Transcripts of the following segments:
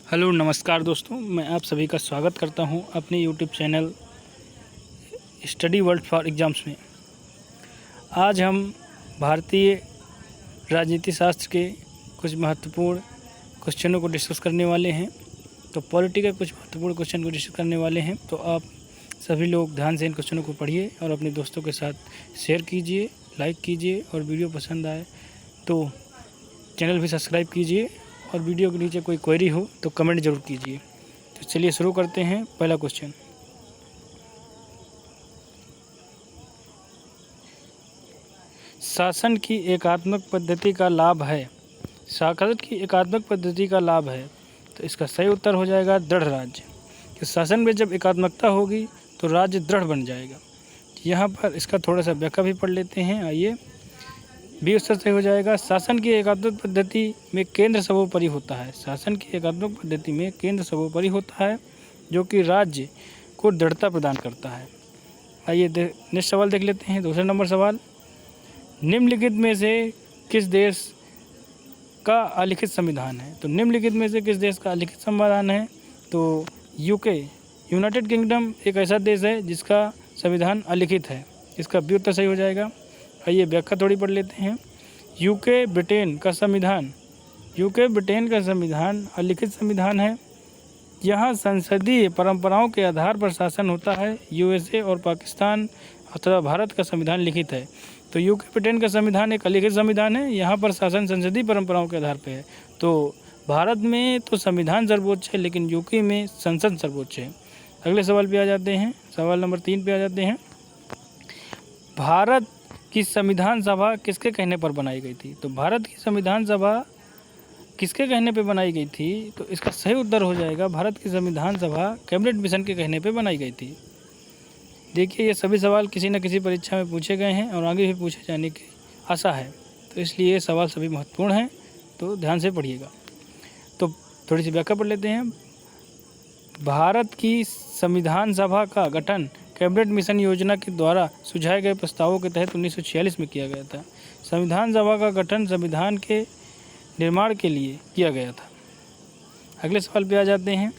Hello नमस्कार दोस्तों, मैं आप सभी का स्वागत करता हूं अपने YouTube channel study world for exams में। आज हम भारतीय राजनीति शास्त्र के कुछ महत्वपूर्ण क्वेश्चनों को डिस्कस करने वाले हैं। तो पॉलिटी के कुछ महत्वपूर्ण क्वेश्चन को डिस्कस करने वाले हैं। तो आप सभी लोग ध्यान से इन क्वेश्चनों को पढ़िए और अपने दोस्तों के साथ शेयर कीजिए, लाइक कीजिए और वीडियो पसंद आए तो चैनल भी सब्सक्राइब कीजिए और वीडियो के नीचे कोई क्वेरी हो तो कमेंट ज़रूर कीजिए। तो चलिए शुरू करते हैं। पहला क्वेश्चन, शासन की एकात्मक पद्धति का लाभ है। शासन की एकात्मक पद्धति का लाभ है, तो इसका सही उत्तर हो जाएगा दृढ़ राज्य। कि शासन में जब एकात्मकता होगी तो राज्य दृढ़ बन जाएगा। यहाँ पर इसका थोड़ा सा व्याख्या भी पढ़ लेते हैं। आइए, बी उत्तर सही हो जाएगा। शासन की एकात्मक पद्धति में केंद्र सर्वोपरि होता है। शासन की एकात्मक पद्धति में केंद्र सर्वोपरि होता है, जो कि राज्य को दृढ़ता प्रदान करता है। आइए नेक्स्ट सवाल देख लेते हैं। दूसरा नंबर सवाल, निम्नलिखित में से किस देश का अलिखित संविधान है। तो निम्नलिखित में से किस देश का अलिखित संविधान है। तो यूके यूनाइटेड किंगडम एक ऐसा देश है जिसका संविधान अलिखित है। इसका बी उत्तर सही हो जाएगा। आइए व्याख्या थोड़ी पढ़ लेते हैं। यूके ब्रिटेन का संविधान अलिखित संविधान है। यहाँ संसदीय परंपराओं के आधार पर शासन होता है। यूएसए और पाकिस्तान अथवा भारत का संविधान लिखित है। तो यूके ब्रिटेन का संविधान एक अलिखित संविधान है। यहाँ पर शासन संसदीय परंपराओं के आधार पर है। तो भारत में तो संविधान सर्वोच्च है, लेकिन यूके में संसद सर्वोच्च है। अगले सवाल पे आ जाते हैं। सवाल नंबर 3 पे आ जाते हैं। भारत की संविधान सभा किसके कहने पर बनाई गई थी। तो भारत की संविधान सभा किसके कहने पे बनाई गई थी। तो इसका सही उत्तर हो जाएगा भारत की संविधान सभा कैबिनेट मिशन के कहने पे बनाई गई थी। देखिए, ये सभी सवाल किसी न किसी परीक्षा में पूछे गए हैं और आगे भी पूछे जाने की आशा है, तो इसलिए ये सवाल सभी महत्वपूर्ण हैं, तो ध्यान से पढ़िएगा। तो थोड़ी सी व्याख्या पढ़ लेते हैं। भारत की संविधान सभा का गठन कैबिनेट मिशन योजना के द्वारा सुझाए गए प्रस्तावों के तहत 1946 में किया गया था। संविधान सभा का गठन संविधान के निर्माण के लिए किया गया था। अगले सवाल पे आ जाते हैं।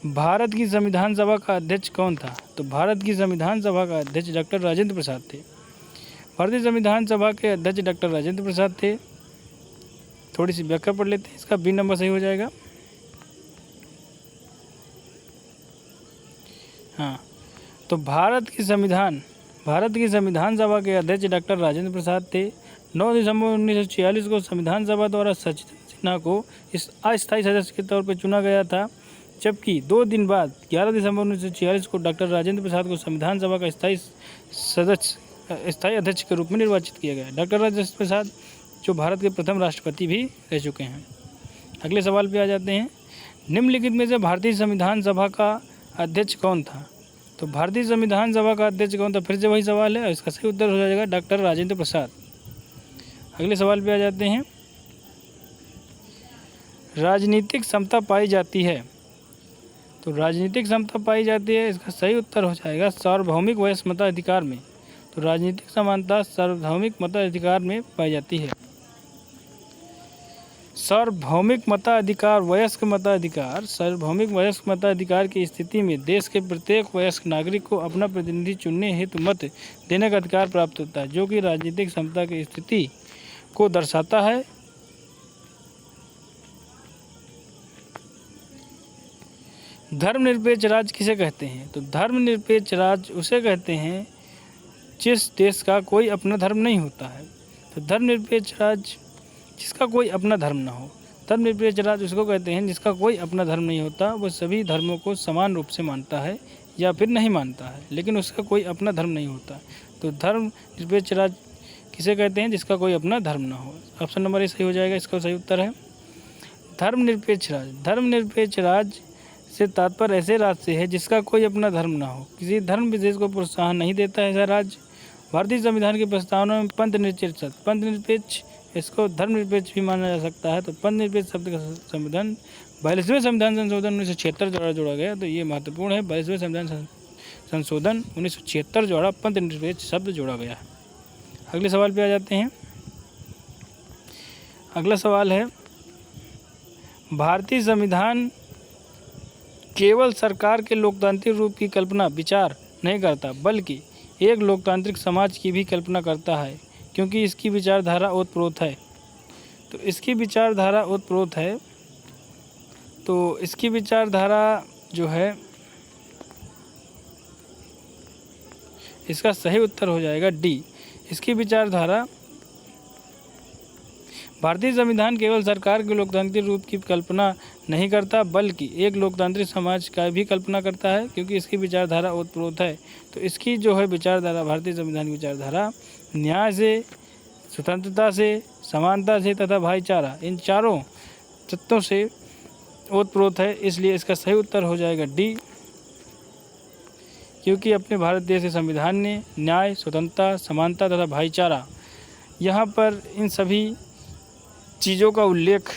भारत की संविधान सभा का अध्यक्ष कौन था। तो भारत की संविधान सभा का अध्यक्ष डॉक्टर राजेंद्र प्रसाद थे। भारतीय संविधान सभा के अध्यक्ष डॉक्टर राजेंद्र प्रसाद थे। थोड़ी सी व्याख्या पढ़ लेते हैं। इसका बी नंबर सही हो जाएगा। हाँ, तो भारत की संविधान सभा के अध्यक्ष डॉक्टर राजेंद्र प्रसाद थे। 9 दिसंबर 1946 को संविधान सभा द्वारा सचिन सिन्हा को इस अस्थायी सदस्य के तौर पर चुना गया था, जबकि 2 दिन बाद 11 दिसंबर 1946 को डॉक्टर राजेंद्र प्रसाद को संविधान सभा का स्थायी अध्यक्ष के रूप में निर्वाचित किया गया। डॉक्टर राजेंद्र प्रसाद जो भारत के प्रथम राष्ट्रपति भी रह चुके हैं। अगले सवाल पे आ जाते हैं। निम्नलिखित में से भारतीय संविधान सभा का अध्यक्ष कौन था। तो भारतीय संविधान सभा का अध्यक्ष कौन था, फिर से वही सवाल है और इसका सही उत्तर हो जाएगा डॉक्टर राजेंद्र प्रसाद। अगले सवाल पे आ जाते हैं। राजनीतिक समता पाई जाती है। तो राजनीतिक समता पाई जाती है, इसका सही उत्तर हो जाएगा सार्वभौमिक वयस्क मताधिकार में। तो राजनीतिक समानता सार्वभौमिक मताधिकार में पाई जाती है। सार्वभौमिक वयस्क मताधिकार की स्थिति में देश के प्रत्येक वयस्क नागरिक को अपना प्रतिनिधि चुनने हेतु मत देने का अधिकार प्राप्त होता है, जो कि राजनीतिक समता की स्थिति को दर्शाता है। धर्मनिरपेक्ष राज्य किसे कहते हैं। तो धर्मनिरपेक्ष राज्य उसे कहते हैं जिस देश का कोई अपना धर्म नहीं होता है। तो धर्मनिरपेक्ष राज्य जिसका कोई अपना धर्म ना हो। धर्मनिरपेक्ष राज्य उसको कहते हैं जिसका कोई अपना धर्म नहीं होता, वो सभी धर्मों को समान रूप से मानता है या फिर नहीं मानता है, लेकिन उसका कोई अपना धर्म नहीं होता। तो धर्मनिरपेक्ष राज्य किसे कहते हैं, जिसका कोई अपना धर्म ना हो। ऑप्शन नंबर ए सही हो जाएगा। इसका सही उत्तर है धर्मनिरपेक्ष राज्य। धर्मनिरपेक्ष राज्य से तात्पर्य ऐसे राज्य से है जिसका कोई अपना धर्म ना हो, किसी धर्म विशेष को प्रोत्साहन नहीं देता है ऐसा राज्य। भारतीय संविधान के प्रस्तावना में पंथ निरपेक्ष इसको धर्मनिरपेक्ष भी माना जा सकता है। तो पंथ निरपेक्ष शब्द का संविधान 42वें संविधान संशोधन 1976 द्वारा जोड़ा गया। तो ये महत्वपूर्ण है। 42वें संविधान संशोधन 1976 द्वारा पंथ निरपेक्ष शब्द जोड़ा गया है। अगले सवाल पे आ जाते हैं। अगला सवाल है, भारतीय संविधान केवल सरकार के लोकतांत्रिक रूप की कल्पना विचार नहीं करता, बल्कि एक लोकतांत्रिक समाज की भी कल्पना करता है, क्योंकि इसकी विचारधारा ओतप्रोत है। तो इसकी विचारधारा ओतप्रोत है, तो इसकी विचारधारा जो है, इसका सही उत्तर हो जाएगा डी। इसकी विचारधारा, भारतीय संविधान केवल सरकार के लोकतांत्रिक रूप की कल्पना नहीं करता, बल्कि एक लोकतांत्रिक समाज का भी कल्पना करता है, क्योंकि इसकी विचारधारा ओतप्रोत है। तो इसकी जो है विचारधारा, भारतीय संविधान की विचारधारा न्याय से, स्वतंत्रता से, समानता से तथा भाईचारा, इन चारों तत्वों से ओतप्रोत है। इसलिए इसका सही उत्तर हो जाएगा डी, क्योंकि अपने भारत देश के संविधान ने न्याय, स्वतंत्रता, समानता तथा भाईचारा, यहाँ पर इन सभी चीज़ों का उल्लेख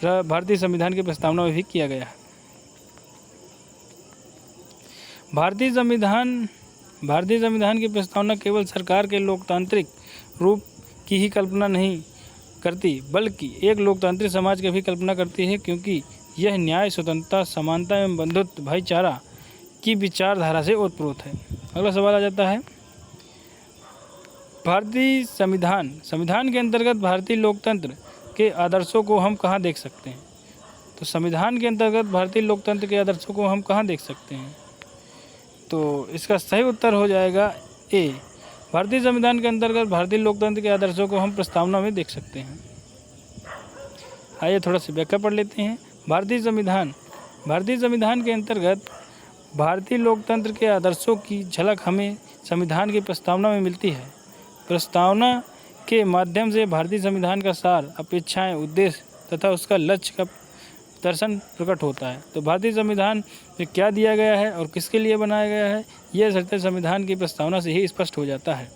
भारतीय संविधान की प्रस्तावना में भी किया गया है। भारतीय संविधान की प्रस्तावना केवल सरकार के लोकतांत्रिक रूप की ही कल्पना नहीं करती, बल्कि एक लोकतांत्रिक समाज की भी कल्पना करती है, क्योंकि यह न्याय, स्वतंत्रता, समानता एवं बंधुत्व, भाईचारा की विचारधारा से ओतप्रोत है। अगला सवाल आ जाता है, भारतीय संविधान के अंतर्गत भारतीय लोकतंत्र के आदर्शों को हम कहाँ देख सकते हैं? तो संविधान के अंतर्गत भारतीय लोकतंत्र के आदर्शों को हम कहाँ देख सकते हैं? तो इसका सही उत्तर हो जाएगा ए। भारतीय संविधान के अंतर्गत भारतीय लोकतंत्र के आदर्शों को हम प्रस्तावना में देख सकते हैं। आइए थोड़ा सा व्याख्या पढ़ लेते हैं। भारतीय संविधान के अंतर्गत भारतीय लोकतंत्र के आदर्शों की झलक हमें संविधान की प्रस्तावना में मिलती है। प्रस्तावना के माध्यम से भारतीय संविधान का सार, अपेक्षाएं, उद्देश्य तथा उसका लक्ष्य का दर्शन प्रकट होता है। तो भारतीय संविधान में क्या दिया गया है और किसके लिए बनाया गया है, यह सत्य संविधान की प्रस्तावना से ही स्पष्ट हो जाता है।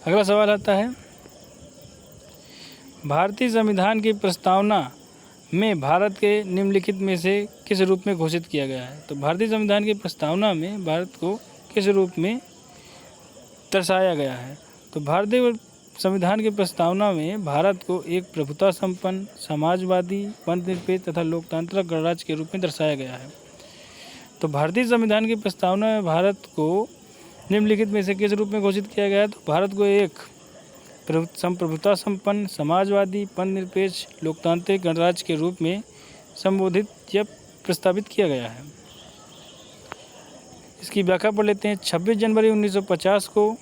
अगला सवाल आता है, भारतीय संविधान की प्रस्तावना में भारत के निम्नलिखित में से किस रूप में घोषित किया गया है? तो भारतीय संविधान की प्रस्तावना में भारत को किस रूप में दर्शाया गया है? तो भारतीय संविधान की प्रस्तावना में भारत को एक प्रभुता संपन्न, समाजवादी, पंथनिरपेक्ष तथा लोकतांत्रिक गणराज्य के रूप में दर्शाया गया है। तो भारतीय संविधान की प्रस्तावना में भारत को निम्नलिखित में से किस रूप में घोषित किया गया है? तो भारत को एक प्रभुता संपन्न, समाजवादी, पंथनिरपेक्ष, लोकतांत्रिक गणराज्य के रूप में संबोधित या प्रस्तावित किया गया है। इसकी व्याख्या पढ़ लेते हैं। 26 जनवरी 1950 को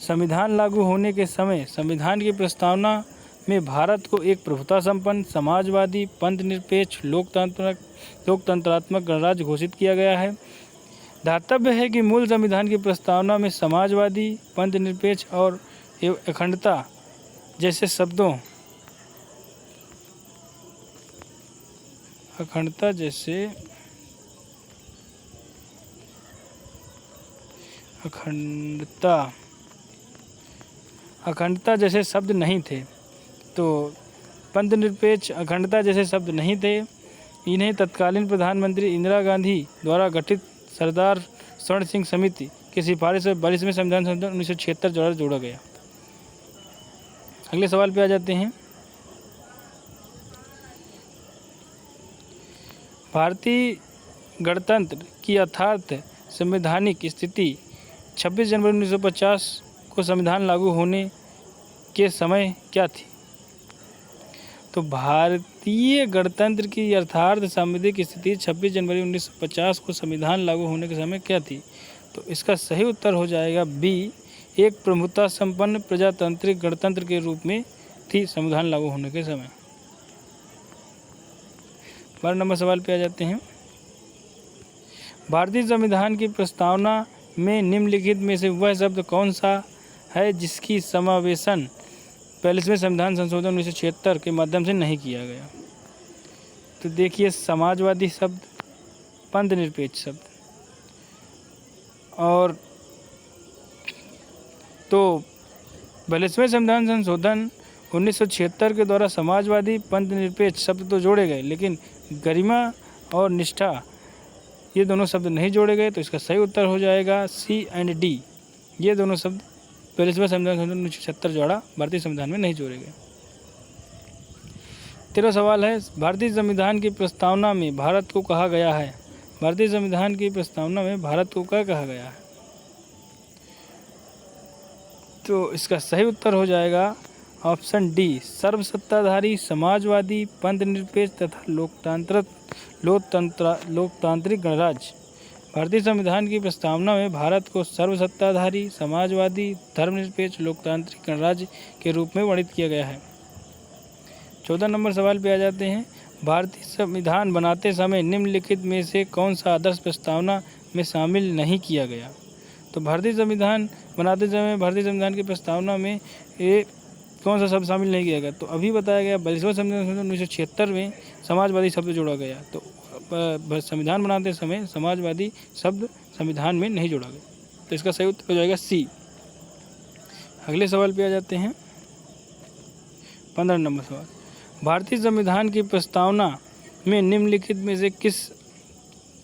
संविधान लागू होने के समय संविधान की प्रस्तावना में भारत को एक प्रभुता संपन्न, समाजवादी, पंथनिरपेक्ष, लोकतंत्रात्मक गणराज्य घोषित किया गया है। ध्यातव्य है कि मूल संविधान की प्रस्तावना में समाजवादी, पंथनिरपेक्ष और अखंडता जैसे शब्दों अखंडता जैसे शब्द नहीं थे। तो पंथनिरपेक्ष, अखंडता जैसे शब्द नहीं थे। इन्हें तत्कालीन प्रधानमंत्री इंदिरा गांधी द्वारा गठित सरदार स्वर्ण सिंह समिति की सिफारिश से 42वें संविधान संशोधन 1976 द्वारा जोड़ा गया। अगले सवाल पे आ जाते हैं। भारतीय गणतंत्र की यथार्थ संवैधानिक स्थिति 26 जनवरी 1950 को संविधान लागू होने के समय क्या थी? तो भारतीय गणतंत्र की यथार्थ संवैधानिक स्थिति 26 जनवरी 1950 को संविधान लागू होने के समय क्या थी? तो इसका सही उत्तर हो जाएगा बी, एक प्रभुता संपन्न प्रजातांत्रिक गणतंत्र के रूप में थी संविधान लागू होने के समय। 12 नंबर सवाल पे आ जाते हैं। भारतीय संविधान की प्रस्तावना में निम्नलिखित में से वह शब्द कौन सा है जिसकी समावेशन 42वें संविधान संशोधन 1976 के माध्यम से नहीं किया गया? तो देखिए, समाजवादी शब्द, पंथनिरपेक्ष शब्द, और तो 42वें संविधान संशोधन 1976 के द्वारा समाजवादी, पंथनिरपेक्ष शब्द तो जोड़े गए, लेकिन गरिमा और निष्ठा ये दोनों शब्द नहीं जोड़े गए। तो इसका सही उत्तर हो जाएगा सी एंड डी, ये दोनों शब्द 42वें संविधान संशोधन 1976 द्वारा भारतीय संविधान में नहीं जोड़े गए। 13वां सवाल है, भारतीय संविधान की प्रस्तावना में भारत को कहा गया है। भारतीय संविधान की प्रस्तावना में भारत को क्या कहा गया है? तो इसका सही उत्तर हो जाएगा ऑप्शन डी, सर्वसत्ताधारी, समाजवादी, पंथनिरपेक्ष तथा लोकतांत्रिक गणराज्य। भारतीय संविधान की प्रस्तावना में भारत को सर्वसत्ताधारी, समाजवादी, धर्मनिरपेक्ष, लोकतांत्रिक गणराज्य के रूप में वर्णित किया गया है। 14 नंबर सवाल पे आ जाते हैं, भारतीय संविधान बनाते समय निम्नलिखित में से कौन सा आदर्श प्रस्तावना में शामिल नहीं किया गया? तो भारतीय संविधान बनाते समय भारतीय संविधान की प्रस्तावना में ये कौन सा शब्द शामिल नहीं किया गया? तो अभी बताया गया 42वें संविधान संशोधन 1976 में समाजवादी शब्द जोड़ा गया। तो संविधान बनाते समय समाजवादी शब्द संविधान में नहीं जोड़ा गया, तो इसका सही उत्तर हो जाएगा सी। अगले सवाल पे आ जाते हैं, 15 नंबर सवाल, भारतीय संविधान की प्रस्तावना में निम्नलिखित में से किस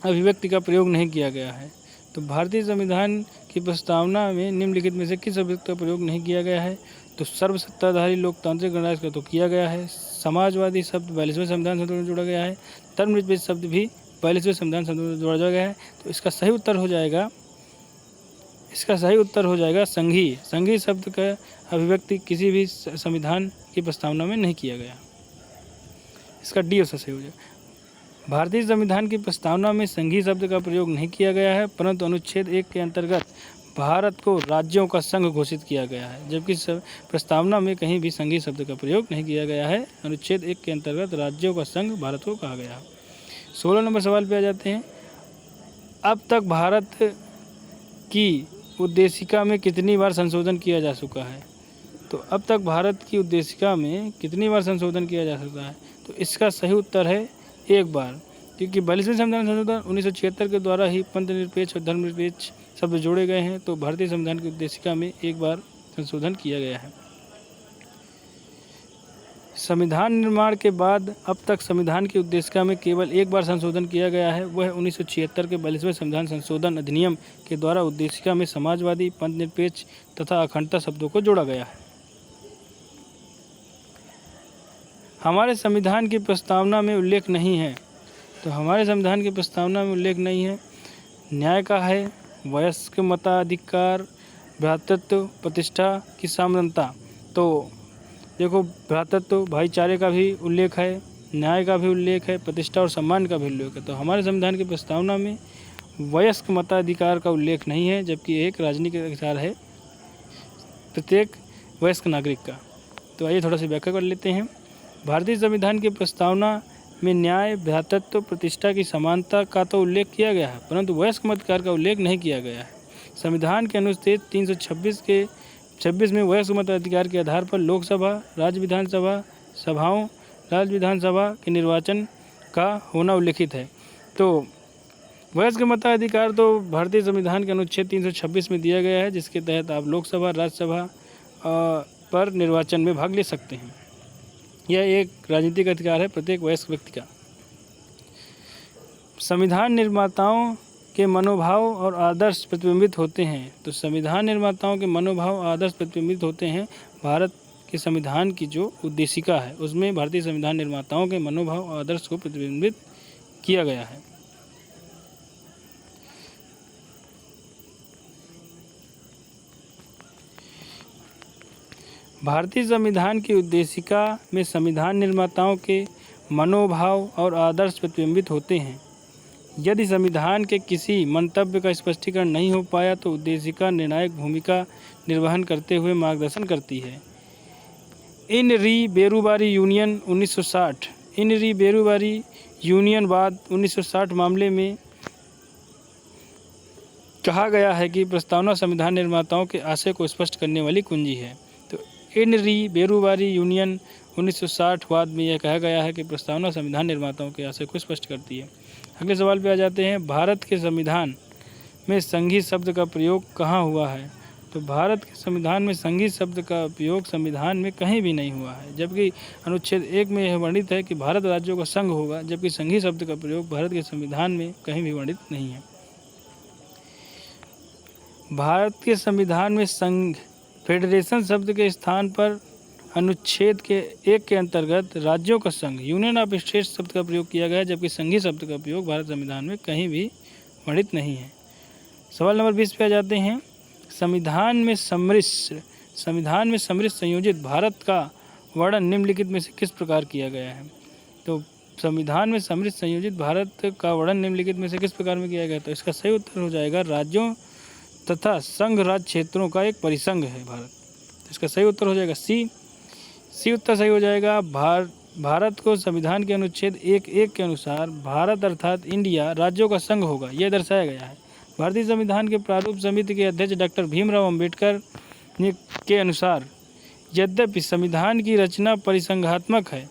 अभिव्यक्ति का प्रयोग नहीं किया गया है? तो भारतीय संविधान की प्रस्तावना में निम्नलिखित में से किस अभिव्यक्ति का प्रयोग नहीं किया गया है? तो सर्वसत्ताधारी, लोकतांत्रिक गणराज्य का तो किया गया है, समाजवादी शब्द 42वें संविधान संशोधन में जोड़ा गया है, धर्मनिरपेक्ष शब्द भी 42वें संविधान संशोधन में जोड़ा गया है। तो इसका सही उत्तर हो जाएगा संघीय। संघीय शब्द का अभिव्यक्ति किसी भी संविधान की प्रस्तावना में नहीं किया गया। इसका डी उसका सही हो जाएगा। भारतीय संविधान की प्रस्तावना में संघीय शब्द का प्रयोग नहीं किया गया है, परंतु अनुच्छेद 1 के अंतर्गत भारत को राज्यों का संघ घोषित किया गया है, जबकि प्रस्तावना में कहीं भी संघीय शब्द का प्रयोग नहीं किया गया है। अनुच्छेद 1 के अंतर्गत राज्यों का संघ भारत को कहा गया है। 16 नंबर सवाल पे आ जाते हैं, अब तक भारत की उद्देशिका में कितनी बार संशोधन किया जा चुका है? तो अब तक भारत की उद्देशिका में कितनी बार संशोधन किया जा सकता है? तो इसका सही उत्तर है एक बार, क्योंकि 42वें संविधान संशोधन 1976 के द्वारा ही पंथनिरपेक्ष और धर्मनिरपेक्ष शब्द जोड़े गए हैं। तो भारतीय संविधान की उद्देशिका में एक बार संशोधन किया गया है। संविधान निर्माण के बाद अब तक संविधान की उद्देशिका में केवल एक बार संशोधन किया गया है, वह 1976 के 42वें संविधान संशोधन अधिनियम के द्वारा उद्देशिका में समाजवादी, पंथनिरपेक्ष तथा अखंडता शब्दों को जोड़ा गया है। हमारे संविधान की प्रस्तावना में उल्लेख नहीं है। तो हमारे संविधान की प्रस्तावना में उल्लेख नहीं है। न्याय का है, वयस्क मताधिकार, भ्रातृत्व, प्रतिष्ठा की समानता। तो देखो, भ्रातृत्व भाईचारे का भी उल्लेख है, न्याय का भी उल्लेख है, प्रतिष्ठा और सम्मान का भी उल्लेख है। तो हमारे संविधान की प्रस्तावना में वयस्क मताधिकार का उल्लेख नहीं है, जबकि एक राजनीतिक अधिकार है प्रत्येक वयस्क नागरिक का। तो आइए थोड़ा सा व्याख्या कर लेते हैं। भारतीय संविधान की प्रस्तावना में न्याय, भ्रातृत्व, प्रतिष्ठा की समानता का तो उल्लेख किया गया है, परंतु वयस्क मताधिकार का उल्लेख नहीं किया गया है। संविधान के अनुच्छेद 326 में वयस्क मताधिकार के आधार पर लोकसभा, राज्य विधानसभा के निर्वाचन का होना उल्लेखित है। तो वयस्क मताधिकार तो भारतीय संविधान के अनुच्छेद 326 में दिया गया है, जिसके तहत आप लोकसभा, राज्यसभा पर निर्वाचन में भाग ले सकते हैं। यह एक राजनीतिक अधिकार है प्रत्येक वयस्क व्यक्ति का। संविधान निर्माताओं के मनोभाव और आदर्श प्रतिबिंबित होते हैं। तो संविधान निर्माताओं के मनोभाव और आदर्श प्रतिबिंबित होते हैं। भारत के संविधान की जो उद्देशिका है उसमें भारतीय संविधान निर्माताओं के मनोभाव और आदर्श को प्रतिबिंबित किया गया है। भारतीय संविधान की उद्देशिका में संविधान निर्माताओं के मनोभाव और आदर्श प्रतिबिंबित होते हैं। यदि संविधान के किसी मंतव्य का स्पष्टीकरण नहीं हो पाया तो उद्देशिका निर्णायक भूमिका निर्वहन करते हुए मार्गदर्शन करती है। इन री बेरूबारी यूनियन 1960 इन री बेरूबारी यूनियनवाद 1960 मामले में कहा गया है कि प्रस्तावना संविधान निर्माताओं के आशय को स्पष्ट करने वाली कुंजी है। तो इन री बेरूबारी यूनियन 1960 वाद में यह कहा गया है कि प्रस्तावना संविधान निर्माताओं के आशय को स्पष्ट करती है। अगले सवाल पे आ जाते हैं, भारत के संविधान में संघीय शब्द का प्रयोग कहाँ हुआ है? तो भारत के संविधान में संघीय शब्द का उपयोग संविधान में कहीं भी नहीं हुआ है, जबकि अनुच्छेद 1 में यह वर्णित है कि भारत राज्यों का संघ होगा, जबकि संघीय शब्द का प्रयोग भारत के संविधान में कहीं भी वर्णित नहीं है। भारत के संविधान में संघ फेडरेशन शब्द के स्थान पर अनुच्छेद के 1 के अंतर्गत राज्यों का संघ यूनियन ऑफ स्टेट्स शब्द का प्रयोग किया गया है, जबकि संघीय शब्द का प्रयोग भारत संविधान में कहीं भी वर्णित नहीं है। सवाल नंबर 20 पे आ जाते हैं। संविधान में सम्मिश्र संयोजित भारत का वर्णन निम्नलिखित में से किस प्रकार किया गया है? तो संविधान में सम्मिश्र संयोजित भारत का वर्णन निम्नलिखित में से किस प्रकार में किया गया? तो इसका सही उत्तर हो जाएगा राज्यों तथा संघ राज्य क्षेत्रों का एक परिसंघ है भारत। तो इसका सही उत्तर हो जाएगा सी उत्तर सही हो जाएगा। भारत को संविधान के अनुच्छेद 1(1) के अनुसार भारत अर्थात इंडिया राज्यों का संघ होगा, यह दर्शाया गया है। भारतीय संविधान के प्रारूप समिति के अध्यक्ष डॉक्टर भीमराव अंबेडकर के अनुसार यद्यपि संविधान की रचना परिसंघात्मक है,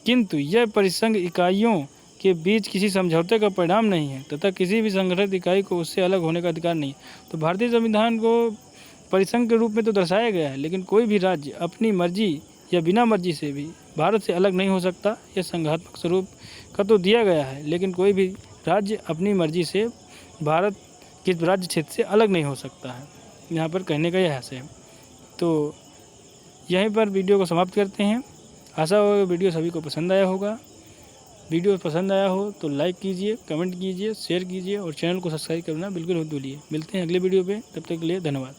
किंतु यह परिसंघ इकाइयों के बीच किसी समझौते का परिणाम नहीं है तथा किसी भी संगठित इकाई को उससे अलग होने का अधिकार नहीं। तो भारतीय संविधान को परिसंघ के रूप में तो दर्शाया गया है, लेकिन कोई भी राज्य अपनी मर्जी या बिना मर्जी से भी भारत से अलग नहीं हो सकता। यह संघात्मक स्वरूप का तो दिया गया है, लेकिन कोई भी राज्य अपनी मर्जी से भारत के राज्य क्षेत्र से अलग नहीं हो सकता है। यहाँ पर कहने का यह आशय है। तो यहीं पर वीडियो को समाप्त करते हैं। आशा होगा वीडियो सभी को पसंद आया होगा। वीडियो पसंद आया हो तो लाइक कीजिए, कमेंट कीजिए, शेयर कीजिए और चैनल को सब्सक्राइब करना बिल्कुल मत भूलिए। मिलते हैं अगले वीडियो पे, तब तक के लिए धन्यवाद।